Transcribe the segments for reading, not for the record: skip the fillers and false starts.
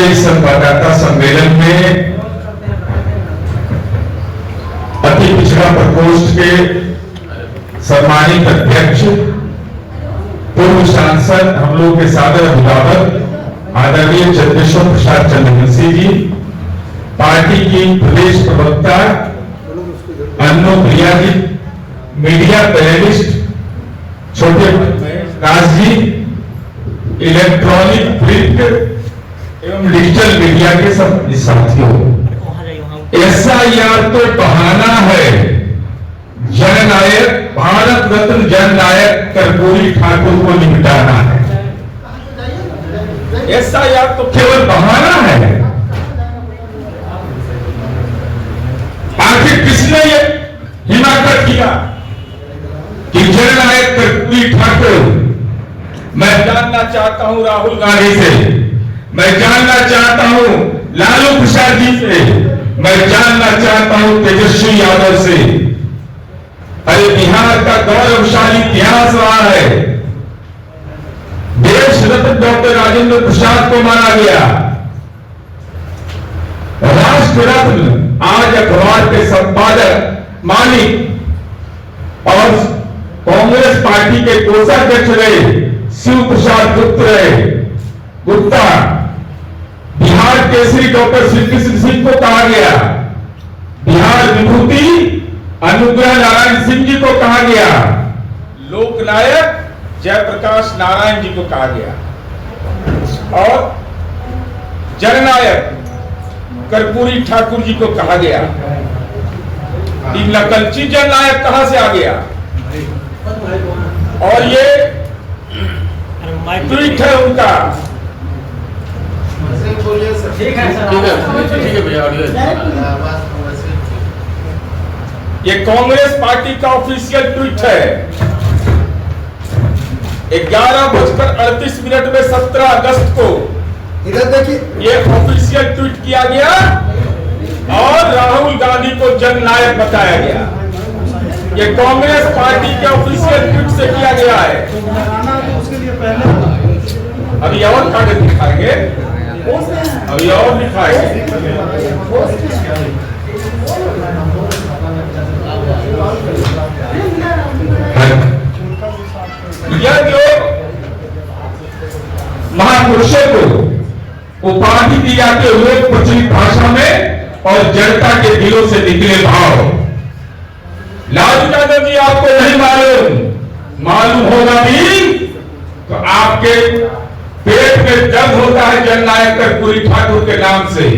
इस संवाददाता सम्मेलन में अति पिछड़ा प्रकोष्ठ के सम्मानित अध्यक्ष पूर्व सांसद हम लोग के सादर अभिभावक आदरणीय चंद्रेश्वर प्रसाद चंद्रवंशी जी, पार्टी की प्रदेश प्रवक्ता अन्नो प्रिया जी, मीडिया पैनलिस्ट छोटे राज जी, इलेक्ट्रॉनिक प्रिंट एवं डिजिटल मीडिया के सब साथियों, एसआईआर तो बहाना है, जननायक भारत रत्न जननायक कर्पूरी ठाकुर को निपटाना है। एसआईआर तो केवल बहाना है। आखिर किसने ये हिमाकत किया कि जननायक कर्पूरी ठाकुर, मैं जानना चाहता हूं राहुल गांधी से, मैं जानना चाहता हूं लालू प्रसाद जी से, मैं जानना चाहता हूं तेजस्वी यादव से। अरे बिहार का गौरवशाली इतिहास रहा है, देश रत्न डॉक्टर राजेंद्र प्रसाद को माना गया, राष्ट्र रत्न आज अखबार के संपादक मालिक और कांग्रेस पार्टी के कोषाध्यक्ष रहे शिव प्रसाद गुप्ता, बिहार केसरी डॉक्टर श्री कृष्ण सिंह को कहा गया, बिहार विभूति अनुग्रह नारायण सिंह जी को कहा गया, लोकनायक जयप्रकाश नारायण जी को कहा गया और जननायक कर्पूरी ठाकुर जी को कहा गया। नकलची जननायक कहां से आ गया? और ये ट्वीट है उनका। ठीक है भैया, ये कांग्रेस पार्टी का ऑफिशियल ट्वीट है। 11:38 में 17 अगस्त को इधर देखिए, ये ऑफिशियल ट्वीट किया गया और राहुल गांधी को जननायक बताया गया। ये कांग्रेस पार्टी के ऑफिशियल ट्वीट से किया गया है। अभी और कागज दिखाएंगे, अभी और दिखाएंगे। यह जो महापुरुषों को उपाधि दी जाती है लोक प्रचलित भाषा में और जनता के दिलों से निकले भाव, लालू यादव जी आपको नहीं मालूम होगा भी तो आपके पेट में दर्द होता है जननायक कर्पूरी ठाकुर के नाम से,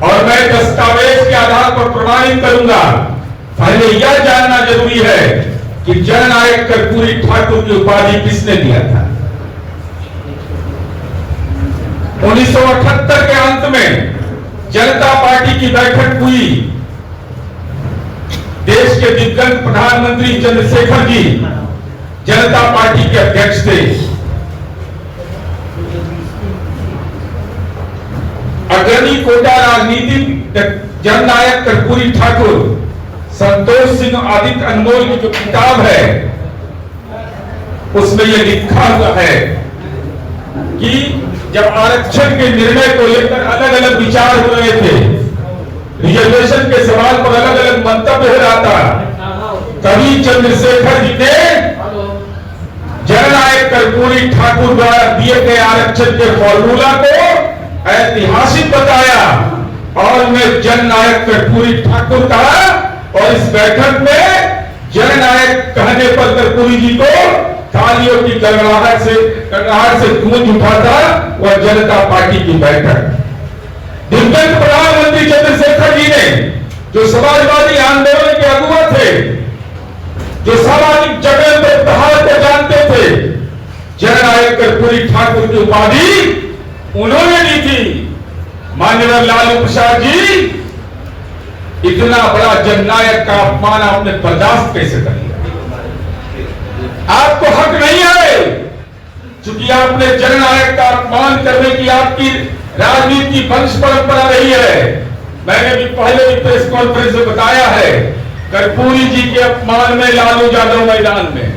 और मैं दस्तावेज के आधार पर प्रमाणित करूंगा। पहले यह जानना जरूरी है कि जननायक कर्पूरी ठाकुर की उपाधि किसने दिया था। 1978 के अंत में जनता पार्टी की बैठक हुई, देश के दिग्गज प्रधानमंत्री चंद्रशेखर जी जनता पार्टी के अध्यक्ष थे। अग्रणी कोटा राजनीतिक जननायक कर्पूरी ठाकुर, संतोष सिंह आदित्य अनमोल की जो किताब है उसमें यह लिखा हुआ है कि जब आरक्षण के निर्णय को लेकर अलग अलग विचार हो रहे थे, रिजर्वेशन के सवाल पर अलग अलग मंतव्य हो रहा था, तभी चंद्रशेखर जी ने जननायक कर्पूरी ठाकुर द्वारा दिए गए आरक्षण के फॉर्मूला को ऐतिहासिक बताया और मैं जननायक कर्पूरी ठाकुर कहा। और इस बैठक में जननायक कहने पर कर्पूरी जी को तालियों की गड़गड़ाहट से गूंज उठा था वह जनता पार्टी की बैठक। दिवंगत प्रधानमंत्री चंद्रशेखर जी ने, जो समाजवादी आंदोलन के अगुवा थे, जो सामाजिक जगह पर बहार को जानते थे, जननायक कर्पूरी ठाकुर की उपाधि उन्होंने दी थी। माननीय लालू प्रसाद जी, इतना बड़ा जननायक का अपमान आपने बर्दाश्त कैसे कर लिया? आपको हक नहीं है, क्योंकि आपने जननायक का अपमान करने की आपकी राजनीति वंश परंपरा रही है। मैंने भी पहले भी प्रेस कॉन्फ्रेंस में बताया है, कर्पूरी जी के अपमान में लालू यादव मैदान में,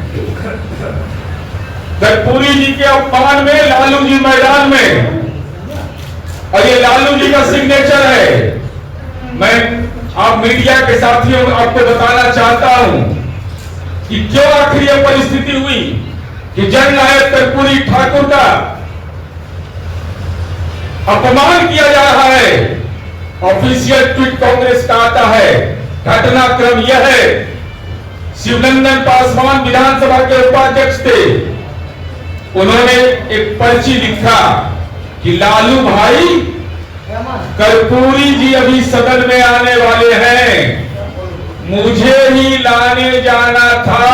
कर्पूरी जी के अपमान में लालू जी मैदान में, और ये लालू जी का सिग्नेचर है। मैं आप मीडिया के साथियों आपको बताना चाहता हूं कि क्यों आखिर यह परिस्थिति हुई कि जननायक कर्पूरी ठाकुर का अपमान किया जा रहा है। ऑफिशियल ट्वीट कांग्रेस का आता है। घटनाक्रम यह है, शिवनंदन पासवान विधानसभा के उपाध्यक्ष थे। उन्होंने एक पर्ची लिखा कि लालू भाई, कर्पूरी जी अभी सदन में आने वाले हैं, मुझे ही लाने जाना था,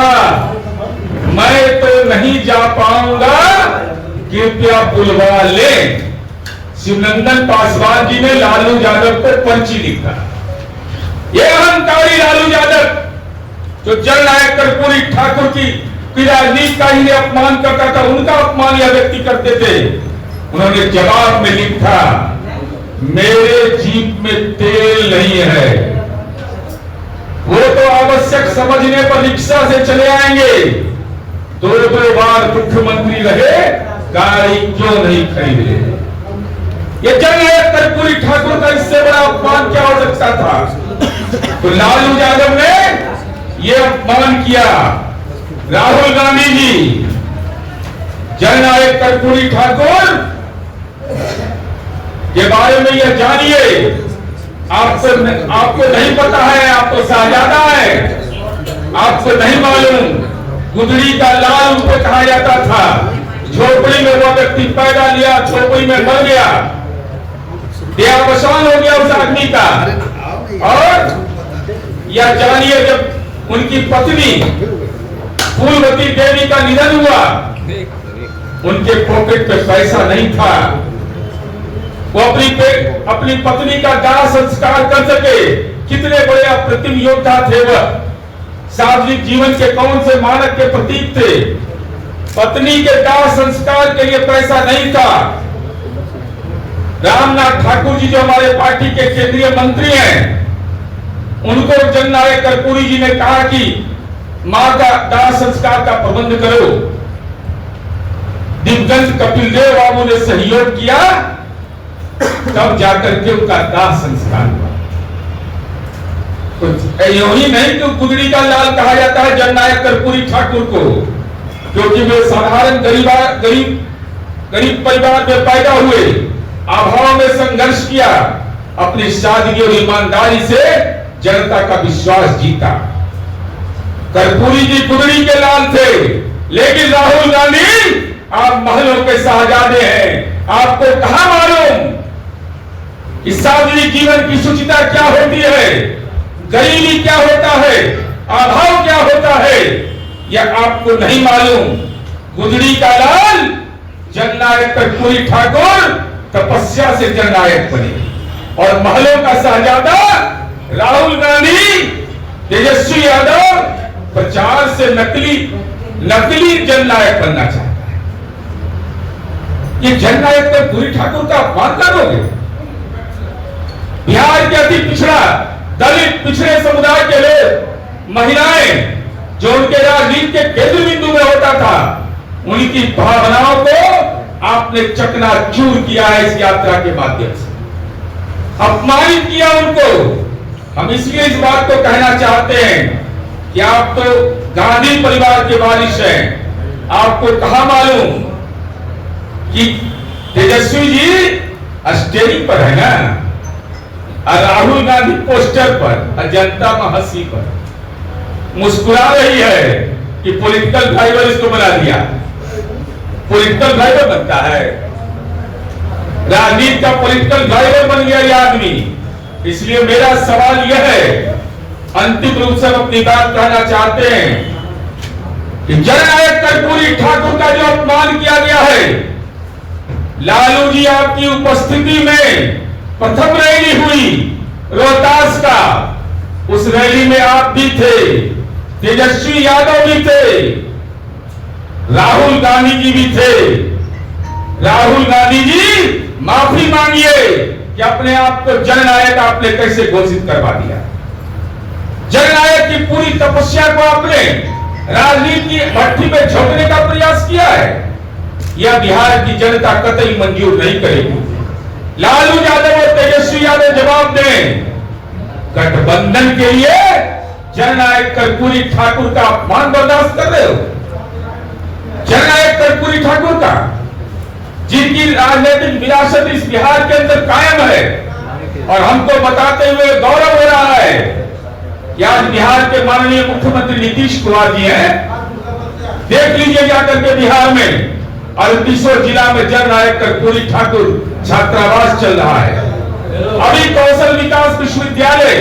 मैं तो नहीं जा पाऊंगा, कृपया बुलवा लें। शिवनंदन पासवान जी ने लालू यादव को पर्ची लिखा। ये अहंकारी लालू यादव जो जननायक कर्पूरी ठाकुर की राजनीति का ही अपमान करता था, उनका अपमान यह व्यक्ति करते थे। उन्होंने जवाब में लिखा, मेरे जीप में तेल नहीं है, वो तो आवश्यक समझने पर रिक्शा से चले आएंगे, दो बार मुख्यमंत्री रहे, गाड़ी क्यों नहीं खरीदे। ये जननायक कर्पूरी ठाकुर का इससे बड़ा अपमान क्या हो सकता था। तो लालू यादव ने यह अपमान किया। राहुल गांधी जी, जननायक कर्पूरी ठाकुर के बारे में यह जानिए। आपको नहीं पता है, आप तो शाहजादा है, आपको नहीं मालूम गुदड़ी का लाल उनको कहा जाता था। झोपड़ी में वो व्यक्ति पैदा लिया, झोपड़ी में मर गया, देहावसान हो गया उस आदमी का। और यह जानिए, जब उनकी पत्नी फूलवती देवी का निधन हुआ, उनके पॉकेट पे पैसा नहीं था, वो अपनी पत्नी का दाह संस्कार कर सके। कितने बड़े अप्रतिम योद्धा थे वह, सार्वजनिक जीवन के कौन से मानक के प्रतीक थे। पत्नी के दाह संस्कार के लिए पैसा नहीं था। रामनाथ ठाकुर जी जो हमारे पार्टी के केंद्रीय मंत्री हैं, उनको जननायक कर्पूरी जी ने कहा कि मां का दाह संस्कार का प्रबंध करो। दिवंगत कपिल देव बाबू ने सहयोग किया, तब जाकर के उनका दाह संस्कार हुआ। तो यूं ही नहीं कि गुदड़ी का लाल कहा जाता है जननायक कर्पूरी ठाकुर को, क्योंकि वे साधारण गरीब परिवार में पैदा हुए, अभाव में संघर्ष किया, अपनी सादगी और ईमानदारी से जनता का विश्वास जीता। कर्पूरी जी गुदड़ी के लाल थे, लेकिन राहुल गांधी आप महलों के शाहजादे हैं। आपको कहां मालूम कि सार्वजनिक जीवन की शुचिता क्या होती है, गरीबी क्या होता है, अभाव क्या होता है, यह आपको नहीं मालूम। गुदड़ी का लाल जननायक कर्पूरी ठाकुर तपस्या से जननायक बने, और महलों का शाहजादा राहुल गांधी, तेजस्वी यादव प्रचार से नकली जननायक बनना चाहता है। ये जननायक कर्पूरी ठाकुर का अपमान करोगे। बिहार के अति पिछड़ा दलित पिछड़े समुदाय के लोग, महिलाएं, जो उनके राजनीति के केंद्र बिंदु में होता था, उनकी भावनाओं को आपने चकनाचूर किया है इस यात्रा के माध्यम से, अपमानित किया उनको। हम इसलिए इस बात को कहना चाहते हैं कि आप तो गांधी परिवार के वारिस हैं। आपको कहां मालूम कि तेजस्वी जी स्टेरिंग पर है ना, और राहुल गांधी पोस्टर पर, और जनता हंसी पर मुस्कुरा रही है कि पॉलिटिकल ड्राइवर इसको बना दिया। पॉलिटिकल ड्राइवर बनता है, राजनीति का पॉलिटिकल ड्राइवर बन गया ये आदमी। इसलिए मेरा सवाल यह है, अंतिम रूप से हम अपनी बात कहना चाहते हैं कि जननायक कर्पूरी ठाकुर का जो अपमान किया गया है, लालू जी आपकी उपस्थिति में प्रथम रैली हुई रोहतास का, उस रैली में आप भी थे, तेजस्वी यादव भी थे, राहुल गांधी जी भी थे। राहुल गांधी जी माफी मांगिए कि अपने आप को जननायक आपने कैसे घोषित करवा दिया। जननायक की पूरी तपस्या को आपने राजनीति की भट्टी में झोंकने का प्रयास किया है। यह बिहार की जनता कतई मंजूर नहीं करेगी। लालू यादव और तेजस्वी यादव जवाब दें। गठबंधन के लिए जननायक कर्पूरी ठाकुर का अपमान बर्दाश्त कर रहे हो? जननायक कर्पूरी ठाकुर का, जिनकी राजनीतिक विरासत इस बिहार के अंदर कायम है, और हमको बताते हुए गौरव हो रहा है कि आज बिहार के माननीय मुख्यमंत्री नीतीश कुमार जी हैं। देख लीजिए जाकर के बिहार में 38 जिला में जननायक कर्पूरी ठाकुर छात्रावास चल रहा है। अभी कौशल विकास विश्वविद्यालय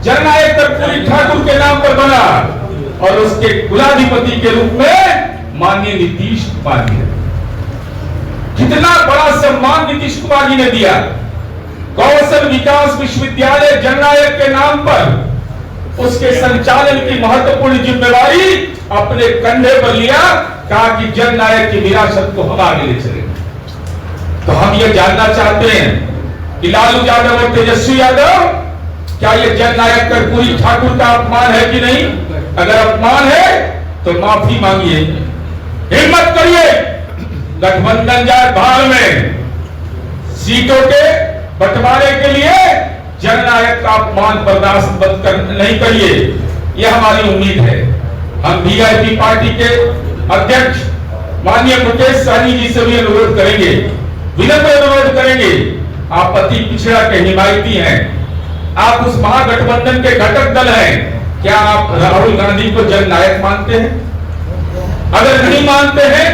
जननायक कर्पूरी ठाकुर के नाम पर बना, और उसके कुलाधिपति के रूप में माननीय नीतीश कुमार जी ने। कितना बड़ा सम्मान नीतीश कुमार जी ने दिया। कौशल विकास विश्वविद्यालय जननायक के नाम पर उसके संचालन की महत्वपूर्ण जिम्मेवारी अपने कंधे पर लिया, कहा कि जननायक की विरासत को हम आगे ले चलेंगे। तो हम ये जानना चाहते हैं कि लालू यादव और तेजस्वी यादव, क्या ये जननायक कर्पूरी ठाकुर का अपमान है कि नहीं? अगर अपमान है तो माफी मांगिए, हिम्मत करिए। गठबंधन जाए भाग में, सीटों के बंटवारे के लिए जननायक का अपमान बर्दाश्त नहीं करिए, यह हमारी उम्मीद है। हम वीआईपी पार्टी के अध्यक्ष माननीय मुकेश सहनी जी से भी अनुरोध करेंगे, विनम्र अनुरोध करेंगे। आप अति पिछड़ा के हिमायती हैं, आप उस महागठबंधन के घटक दल हैं, क्या आप राहुल गांधी को जननायक मानते हैं? अगर नहीं मानते हैं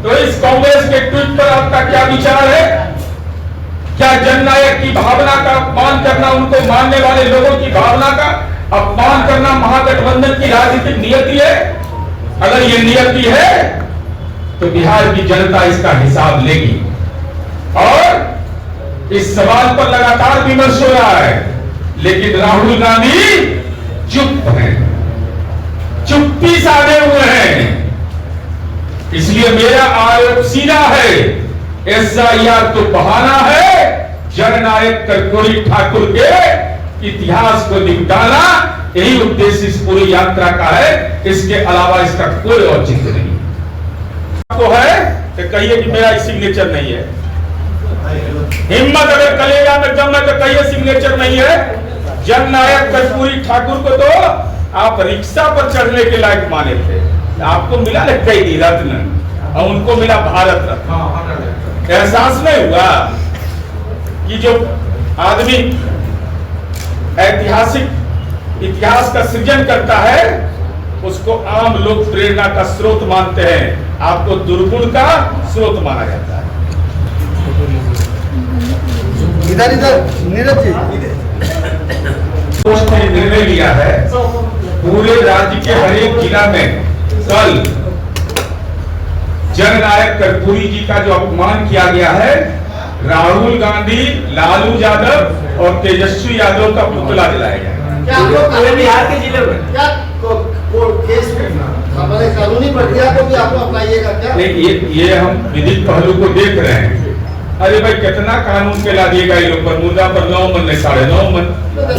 तो इस कांग्रेस के ट्वीट पर आपका क्या विचार है? क्या जननायक की भावना का अपमान करना, उनको मानने वाले लोगों की भावना का अपमान करना महागठबंधन की राजनीतिक नियति है? अगर ये नियति है तो बिहार की जनता इसका हिसाब लेगी। और इस सवाल पर लगातार विमर्श हो रहा है, लेकिन राहुल गांधी चुप हैं, चुप्पी साधे हुए हैं। इसलिए मेरा आरोप सीधा है, एसआईआर तो बहाना है, जननायक कर्पूरी ठाकुर के इतिहास को निपटाना, यही उद्देश्य इस पूरी यात्रा का है। इसके अलावा इसका कोई औचित्य नहीं। आपको है तो कहिए कि मेरा सिग्नेचर नहीं है। हिम्मत अगर कलेजा में दम है तो कहिए सिग्नेचर नहीं है। जननायक कर्पूरी ठाकुर को तो आप रिक्शा पर चढ़ने के लायक माने थे, आपको मिला कई रत्न और उनको मिला भारत रत्न। एहसास नहीं हुआ कि जो आदमी ऐतिहासिक इतिहास का सृजन करता है उसको आम लोग प्रेरणा का स्रोत मानते हैं, आपको दुर्गुण का स्रोत माना जाता है। इधर इधर नीरज जी, निर्णय लिया है पूरे राज्य के हर एक जिला में कल जननायक कर्पूरी जी का जो अपमान किया गया है, राहुल गांधी, लालू यादव और तेजस्वी यादव का पुतला जलाया जाएगा। क्या आपको बिहार के जिले में क्या केस हमारे कानूनी प्रक्रिया को भी आपको अपनाइएगा क्या? नहीं, ये हम विधिक पहलू को देख रहे हैं। अरे भाई कितना कानून के ला दिएगा ये लोग पर, मुद्दा पर 9 मन नहीं 9.5 मन,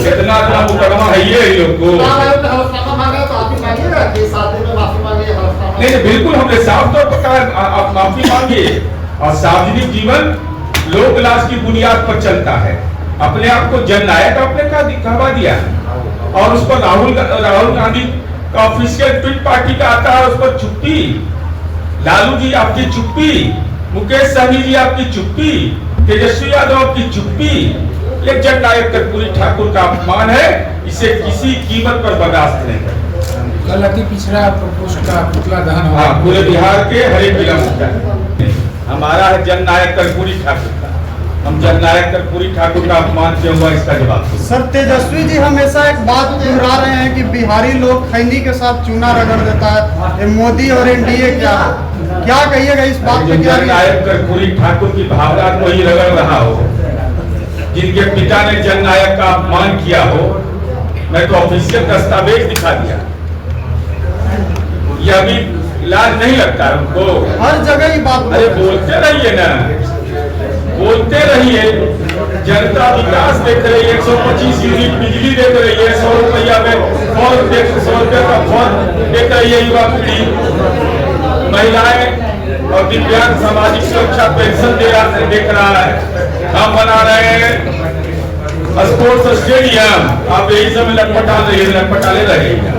कितना इतना मुकदमा है ये लोग को। नहीं, बिल्कुल हमने साफ तौर पर कहा आप माफी मांगिए। और सार्वजनिक जीवन लोक लाज की बुनियाद पर चलता है। अपने आप को जननायक आपने कहवा दिया, और उस पर राहुल गांधी का ऑफिशियल ट्वीट पार्टी का आता है, उस पर चुप्पी। लालू जी आपकी चुप्पी, मुकेश सहनी जी आपकी चुप्पी, तेजस्वी यादव आपकी चुप्पी। ये जननायक कर्पूरी ठाकुर का अपमान है, इसे किसी कीमत पर बर्दाश्त नहीं करें। कल अति पिछड़ा प्रकोष्ठ का पुतला दहन हुआ पूरे बिहार के हर एक जिला में। हमारा है जननायक कर्पूरी ठाकुर का, हम जननायक कर्पूरी ठाकुर का अपमान क्यों हुआ इसका जवाब। सर, तेजस्वी जी हमेशा एक बात दोहरा रहे हैं कि बिहारी लोग खैनी के साथ चूना रगड़ देता है, ये मोदी और एनडीए क्या कहिएगा इस बात पे? जननायक कर्पूरी ठाकुर की भावना को ही रगड़ रहा हो, जिनके पिता ने जननायक का अपमान किया हो, मैं तो ऑफिशियल दस्तावेज दिखा दिया। ये अभी इलाज नहीं लगता है उनको, हर जगह ही बात। अरे बोलते रहिए ना, बोलते रहिए। जनता विकास देख रही है, 125 यूनिट बिजली देख रही है, 100 रुपया में 100 रुपये का फॉर्म देख रही है युवा पीढ़ी, महिलाएं और दिव्यांग सामाजिक सुरक्षा पेंशन देख रहा है। हम बना रहे हैं स्पोर्ट्स स्टेडियम। आप यही समय लटपटा ले रहे हैं।